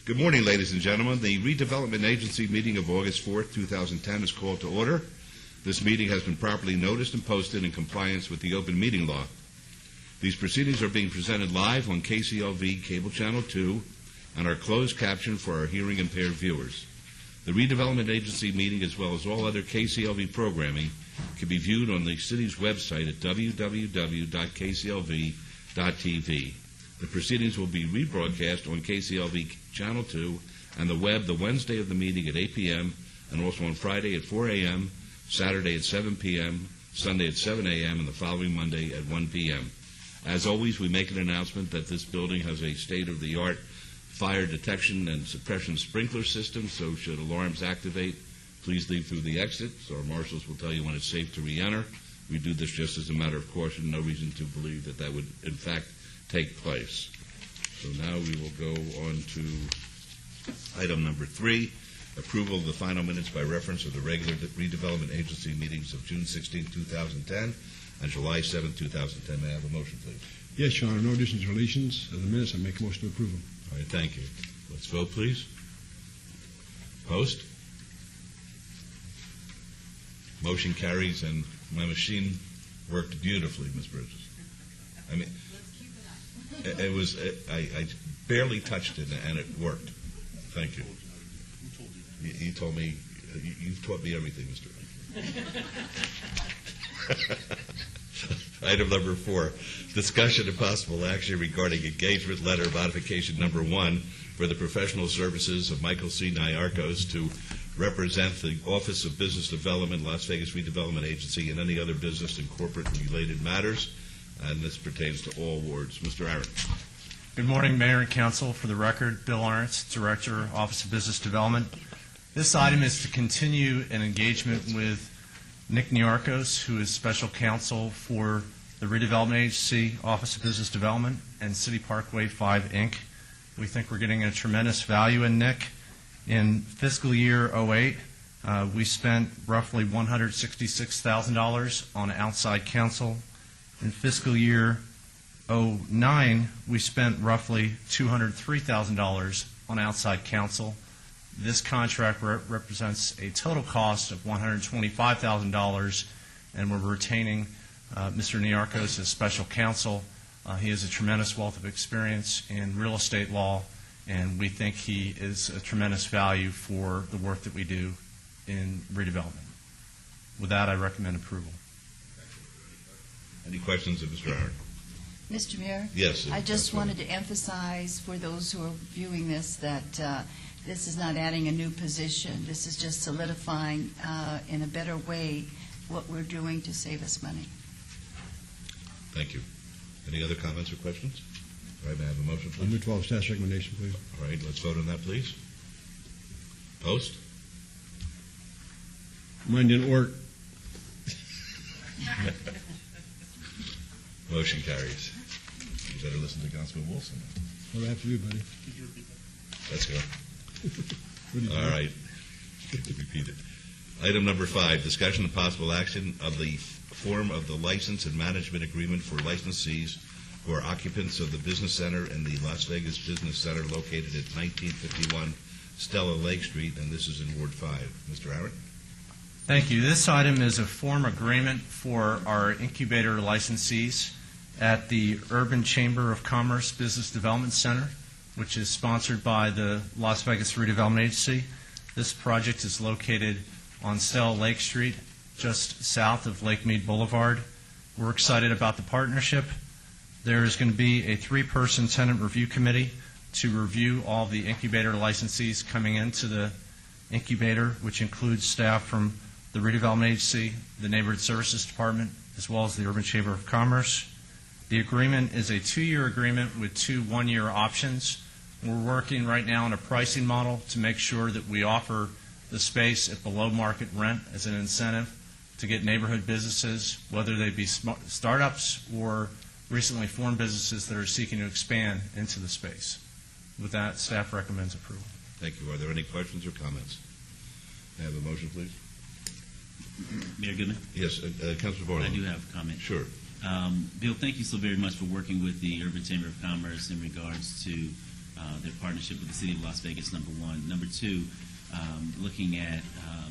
Good morning, ladies and gentlemen. The Redevelopment Agency meeting of August 4th, 2010 is called to order. This meeting has been properly noticed and posted in compliance with the open meeting law. These proceedings are being presented live on KCLV Cable Channel 2 and are closed captioned for our hearing impaired viewers. The Redevelopment Agency meeting, as well as all other KCLV programming, can be viewed on the city's website at www.kclv.tv. The proceedings will be rebroadcast on KCLV Channel 2 and the web the Wednesday of the meeting at 8 p.m. and also on Friday at 4 a.m., Saturday at 7 p.m., Sunday at 7 a.m., and the following Monday at 1 p.m. As always, we make an announcement that this building has a state-of-the-art fire detection and suppression sprinkler system, so should alarms activate, please leave through the exit, so our marshals will tell you when it's safe to re-enter. We do this just as a matter of caution, no reason to believe that that would, in fact, take place. So now we will go on to item number 3, approval of the final minutes by reference of the regular Redevelopment Agency meetings of June 16, 2010 and July 7, 2010. May I have a motion, please? Yes, Your Honor. No additions or deletions of the minutes. I make a motion to approve them. All right, thank you. Let's vote, please. Post. Motion carries, and my machine worked beautifully, Ms. Bridges. I mean, it was, I barely touched it, and it worked. Thank you. You told me, you've taught me everything, Mr. Item number 4, discussion and possible action regarding engagement letter modification number 1 for the professional services of Michael C. Nyarkos to represent the Office of Business Development, Las Vegas Redevelopment Agency, and any other business and corporate related matters. And this pertains to all wards. Mr. Aaron. Good morning, Mayor and Council. For the record, Bill Arnitz, Director, Office of Business Development. This item is to continue an engagement with Nick Nyarkos, who is Special Counsel for the Redevelopment Agency, Office of Business Development, and City Parkway 5, Inc. We think we're getting a tremendous value in Nick. In fiscal year 08, we spent roughly $166,000 on outside counsel. In fiscal year 09, we spent roughly $203,000 on outside counsel. This contract represents a total cost of $125,000, and we're retaining Mr. Nyarkos as special counsel. He has a tremendous wealth of experience in real estate law, and we think he is a tremendous value for the work that we do in redevelopment. With that, I recommend approval. Any questions of Mr. Aaron? Mr. Mayor? Yes. I just wanted to emphasize for those who are viewing this that this is not adding a new position. This is just solidifying in a better way what we're doing to save us money. Thank you. Any other comments or questions? All right, may I have a motion, please? Number 12, staff's recommendation, please. All right, let's vote on that, please. Post. Mine didn't work. Motion carries. You better listen to Councilman Wilson. What do I have to do, buddy? Let's go. All right. Repeat it. Item number 5, discussion and possible action of the form of the license and management agreement for licensees who are occupants of the Business Center and the Las Vegas Business Center located at 1951 Stella Lake Street, and this is in Ward 5. Mr. Aaron? Thank you. This item is a form agreement for our incubator licensees at the Urban Chamber of Commerce Business Development Center, which is sponsored by the Las Vegas Redevelopment Agency. This project is located on Stella Lake Street, just south of Lake Mead Boulevard. We're excited about the partnership. There is going to be a 3-person tenant review committee to review all the incubator licensees coming into the incubator, which includes staff from the Redevelopment Agency, the Neighborhood Services Department, as well as the Urban Chamber of Commerce. The agreement is a 2-year agreement with 2 one-year options. We're working right now on a pricing model to make sure that we offer the space at below market rent as an incentive to get neighborhood businesses, whether they be startups or recently formed businesses that are seeking to expand into the space. With that, staff recommends approval. Thank you. Are there any questions or comments? May I have a motion, please? Mayor Goodman? Yes, Councilor Barlow. I do have a comment. Sure. Bill, thank you so very much for working with the Urban Chamber of Commerce in regards to their partnership with the City of Las Vegas, number one. Number two, looking at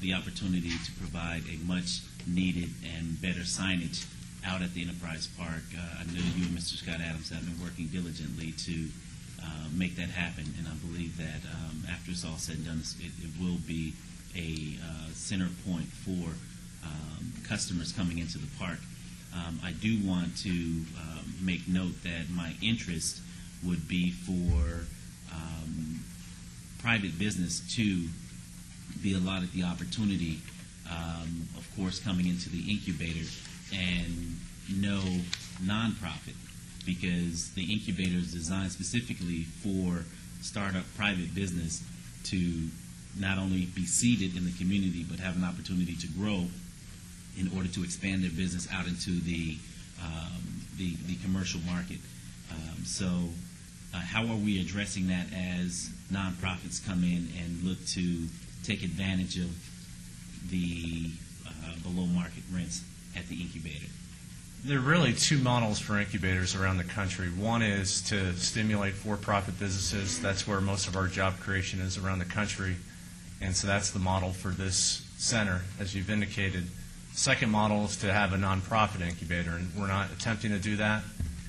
the opportunity to provide a much-needed and better signage out at the Enterprise Park. I know you and Mr. Scott Adams have been working diligently to make that happen, and I believe that after it's all said and done, it will be a center point for customers coming into the park. I do want to make note that my interest would be for private business to be allotted the opportunity, of course, coming into the incubator, and no nonprofit, because the incubator is designed specifically for startup private business to not only be seated in the community but have an opportunity to grow in order to expand their business out into the commercial market. How are we addressing that as nonprofits come in and look to take advantage of the below market rents at the incubator? There are really two models for incubators around the country. One is to stimulate for-profit businesses. That's where most of our job creation is around the country. And so that's the model for this center, as you've indicated. The second model is to have a nonprofit incubator, and we're not attempting to do that.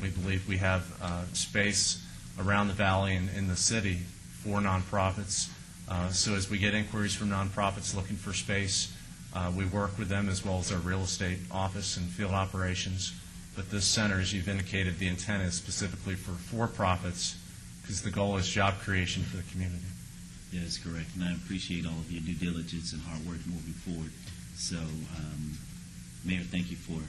We believe we have space around the valley and in the city for nonprofits. So as we get inquiries from nonprofits looking for space, we work with them as well as our real estate office and field operations. But this center, as you've indicated, the intent is specifically for profits, because the goal is job creation for the community. That is correct, and I appreciate all of your due diligence and hard work moving forward. So, Mayor, thank you for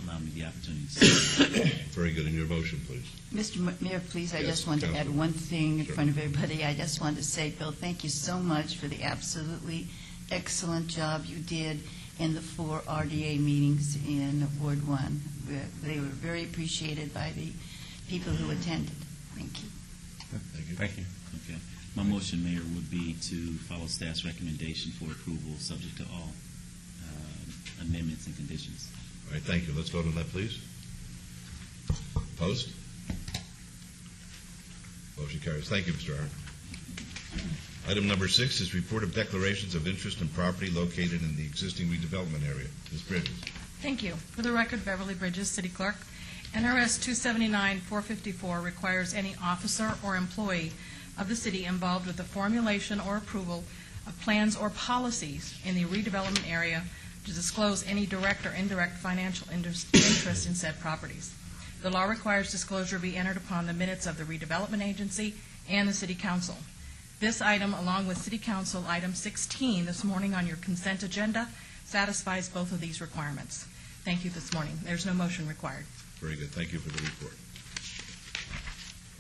allowing me the opportunity to say. Very good. In your motion, please. Mr. Mayor, please, I Yes, just want to add Councilman. one thing in Sure. front of everybody. I just want to say, Bill, thank you so much for the absolutely excellent job you did in the 4 RDA meetings in Ward 1. They were very appreciated by the people who attended. Thank you. Thank you. Thank you. Okay. My motion, Mayor, would be to follow staff's recommendation for approval, subject to all amendments and conditions. All right, thank you. Let's vote on that, please. Opposed? Motion carries. Thank you, Mr. Aaron. Item number 6 is report of declarations of interest in property located in the existing redevelopment area. Ms. Bridges. Thank you. For the record, Beverly Bridges, City Clerk. NRS 279-454 requires any officer or employee of the city involved with the formulation or approval of plans or policies in the redevelopment area to disclose any direct or indirect financial interest in said properties. The law requires disclosure be entered upon the minutes of the redevelopment agency and the City Council. This item, along with City Council Item 16 this morning on your consent agenda, satisfies both of these requirements. Thank you this morning. There's no motion required. Very good. Thank you for the report.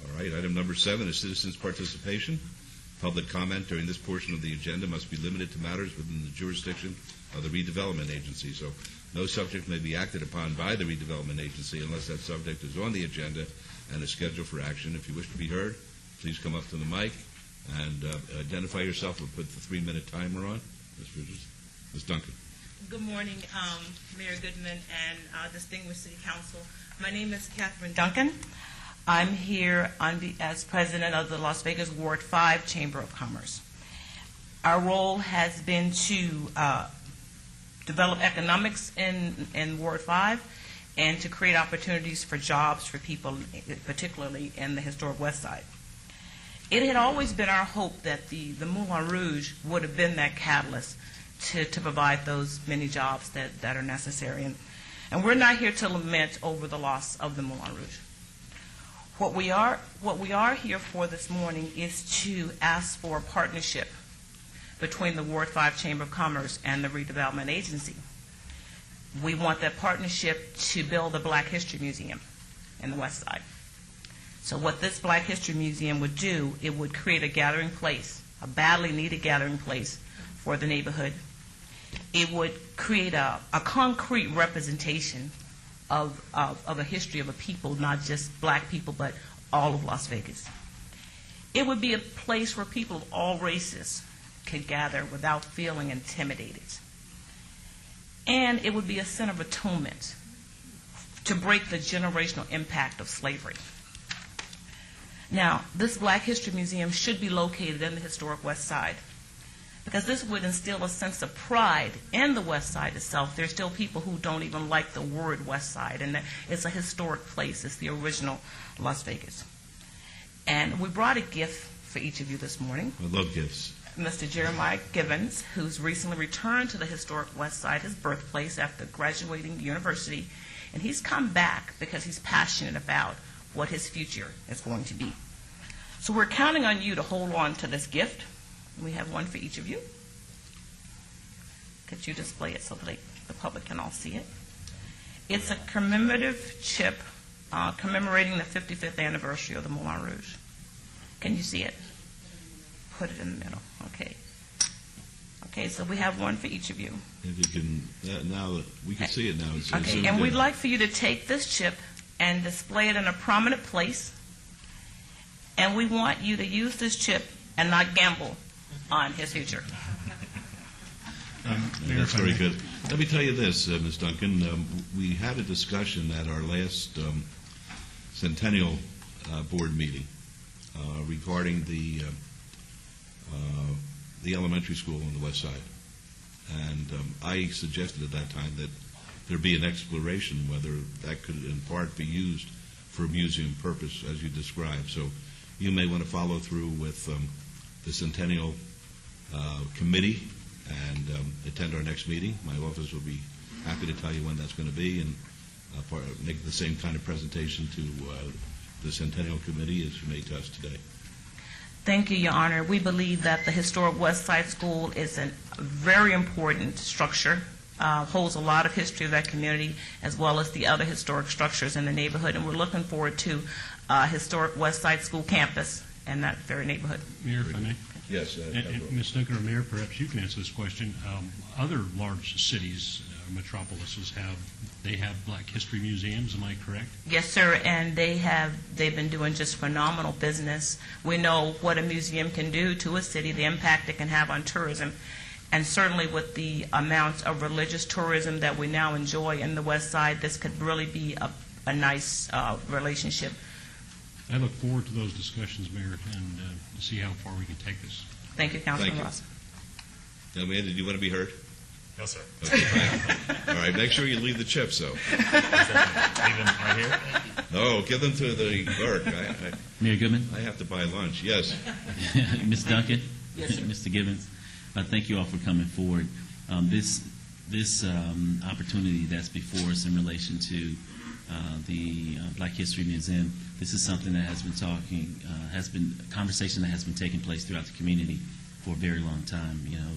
All right. Item number 7 is citizens' participation. Public comment during this portion of the agenda must be limited to matters within the jurisdiction of the redevelopment agency. So no subject may be acted upon by the redevelopment agency unless that subject is on the agenda and is scheduled for action. If you wish to be heard, please come up to the mic and identify yourself and put the 3-minute timer on. Ms. Bridges. Ms. Duncan. Good morning, Mayor Goodman and distinguished City Council. My name is Catherine Duncan. I'm here as president of the Las Vegas Ward 5 Chamber of Commerce. Our role has been to develop economics in Ward 5 and to create opportunities for jobs for people, particularly in the historic West Side. It had always been our hope that the Moulin Rouge would have been that catalyst to provide those many jobs that are necessary. And we're not here to lament over the loss of the Moulin Rouge. What we are here for this morning is to ask for a partnership between the Ward 5 Chamber of Commerce and the Redevelopment Agency. We want that partnership to build a Black History Museum in the West Side. So what this Black History Museum would do, it would create a gathering place, a badly needed gathering place for the neighborhood. It would create a concrete representation of a history of a people, not just Black people, but all of Las Vegas. It would be a place where people of all races could gather without feeling intimidated. And it would be a center of atonement to break the generational impact of slavery. Now, this Black History Museum should be located in the historic West Side, because this would instill a sense of pride in the West Side itself. There's still people who don't even like the word West Side, and that it's a historic place. It's the original Las Vegas. And we brought a gift for each of you this morning. I love gifts. Mr. Jeremiah Gibbons, who's recently returned to the historic West Side, his birthplace, after graduating university, and he's come back because he's passionate about what his future is going to be. So we're counting on you to hold on to this gift. We have one for each of you. Could you display it so that the public can all see it? It's a commemorative chip commemorating the 55th anniversary of the Moulin Rouge. Can you see it? Put it in the middle. Okay. Okay, so we have one for each of you. If you can, now we can see it now. It's Okay, zoomed and we'd in. like for you to take this chip and display it in a prominent place. And we want you to use this chip and not gamble on his future. That's very good. Let me tell you this, Ms. Duncan. We had a discussion at our last Centennial Board meeting regarding the elementary school on the west side. And I suggested at that time that there be an exploration whether that could in part be used for a museum purpose, as you described. So you may want to follow through with the Centennial Committee and attend our next meeting. My office will be happy to tell you when that's going to be and make the same kind of presentation to the Centennial Committee as you made to us today. Thank you, Your Honor. We believe that the historic West Side School is a very important structure, holds a lot of history of that community, as well as the other historic structures in the neighborhood, and we're looking forward to historic West Side School campus in that very neighborhood. Mayor, if I may. Yes. Ms. Duncan or Mayor, perhaps you can answer this question. Other large cities, metropolises, have Black History museums, am I correct? Yes, sir, and they've been doing just phenomenal business. We know what a museum can do to a city, the impact it can have on tourism, and certainly with the amount of religious tourism that we now enjoy in the West Side, this could really be a nice relationship. I look forward to those discussions, Mayor, and to see how far we can take this. Thank you, Councilman Thank you. Ross. Now, man, did you want to be heard? No, sir. Okay. All right, make sure you leave the chips, though. Leave them right here. No, give them to the clerk. Mayor Goodman? I have to buy lunch. Yes. Ms. Duncan? Yes, sir. Mr. Gibbons? Thank you all for coming forward. This opportunity that's before us in relation to the Black History Museum, this is something that has been a conversation that has been taking place throughout the community for a very long time. You know,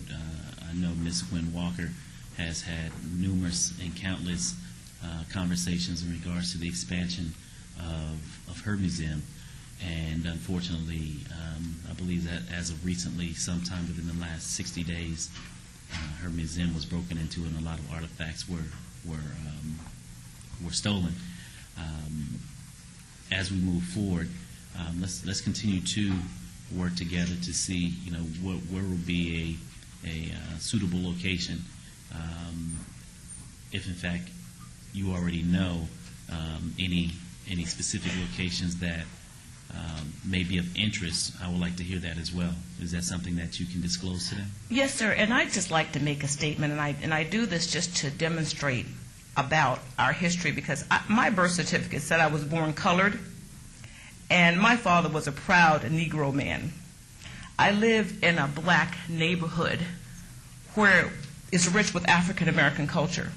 I know Ms. Gwen Walker has had numerous and countless conversations in regards to the expansion of her museum. And unfortunately, I believe that as of recently, sometime within the last 60 days, her museum was broken into and a lot of artifacts were stolen. As we move forward, let's continue to work together to see, you know, where will be a suitable location. If in fact you already know any specific locations that may be of interest, I would like to hear that as well. Is that something that you can disclose today? Yes, sir, and I'd just like to make a statement, and I do this just to demonstrate about our history, because my birth certificate said I was born colored, and my father was a proud Negro man. I lived in a black neighborhood where it's rich with African American culture.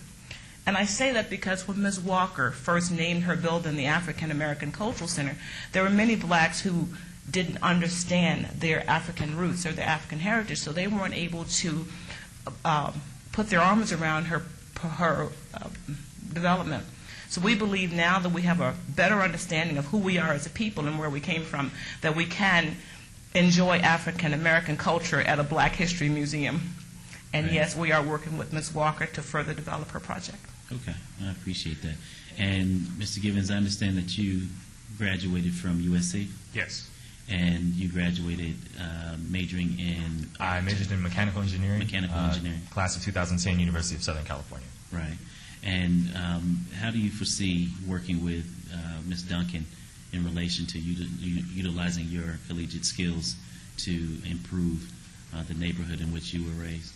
And I say that because when Ms. Walker first named her building the African American Cultural Center, there were many blacks who didn't understand their African roots or their African heritage, so they weren't able to put their arms around her development. So we believe now that we have a better understanding of who we are as a people and where we came from, that we can enjoy African American culture at a Black History Museum. And Right. yes, we are working with Ms. Walker to further develop her project. Okay, I appreciate that. And Mr. Gibbons, I understand that you graduated from USC, Yes. and you graduated majoring in I majored in mechanical engineering. Mechanical engineering. Class of 2010, University of Southern California. right. And how do you foresee working with Ms. Duncan in relation to utilizing your collegiate skills to improve the neighborhood in which you were raised?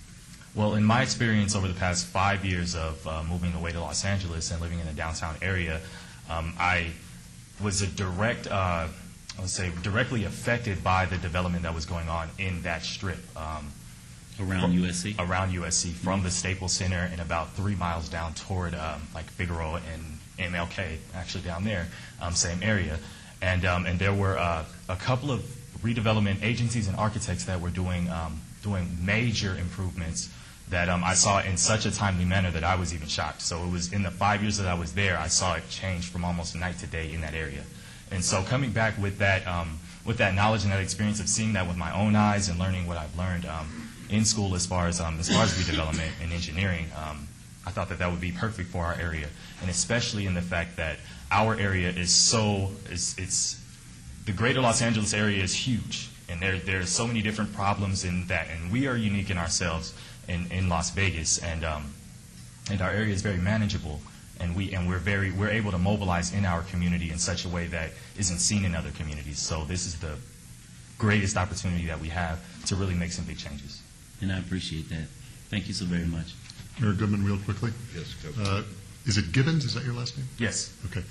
Well, in my experience over the past 5 years of moving away to Los Angeles and living in the downtown area, I was directly affected by the development that was going on in that strip. Around USC? Around USC, from the Staples Center and about 3 miles down toward like Figueroa and MLK, actually down there, same area. And there were a couple of redevelopment agencies and architects that were doing major improvements that I saw in such a timely manner that I was even shocked. So it was in the 5 years that I was there, I saw it change from almost night to day in that area. And so coming back with that knowledge and that experience of seeing that with my own eyes and learning what I've learned in school as far as redevelopment and engineering, I thought that would be perfect for our area, and especially in the fact that our area is the greater Los Angeles area is huge, and there's so many different problems in that, and we are unique in ourselves in Las Vegas, and our area is very manageable, and we're able to mobilize in our community in such a way that isn't seen in other communities. So this is the greatest opportunity that we have to really make some big changes. And I appreciate that. Thank you so very much. Mayor Goodman, real quickly. Yes, Coach. Is it Gibbons? Is that your last name? Yes. Okay.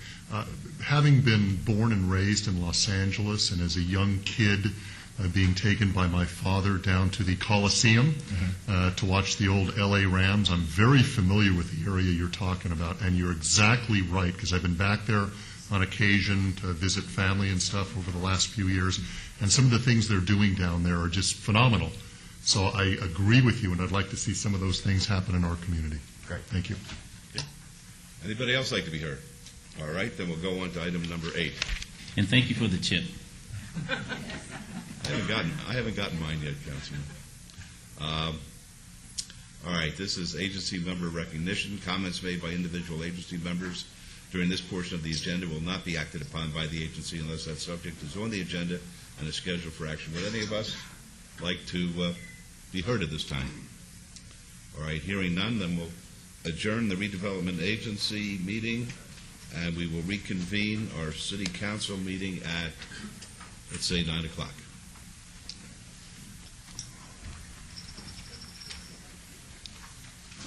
Having been born and raised in Los Angeles, and as a young kid being taken by my father down to the Coliseum to watch the old L.A. Rams, I'm very familiar with the area you're talking about, and you're exactly right, because I've been back there on occasion to visit family and stuff over the last few years, and some of the things they're doing down there are just phenomenal. So I agree with you, and I'd like to see some of those things happen in our community. Great. Thank you. Anybody else like to be heard? All right, then we'll go on to item number 8. And thank you for the chip. I haven't gotten mine yet, Councilman. All right, this is agency member recognition. Comments made by individual agency members during this portion of the agenda will not be acted upon by the agency unless that subject is on the agenda and is scheduled for action. Would any of us like to be heard at this time? All right, hearing none, then we'll adjourn the redevelopment agency meeting, and we will reconvene our city council meeting at, let's say, 9 o'clock.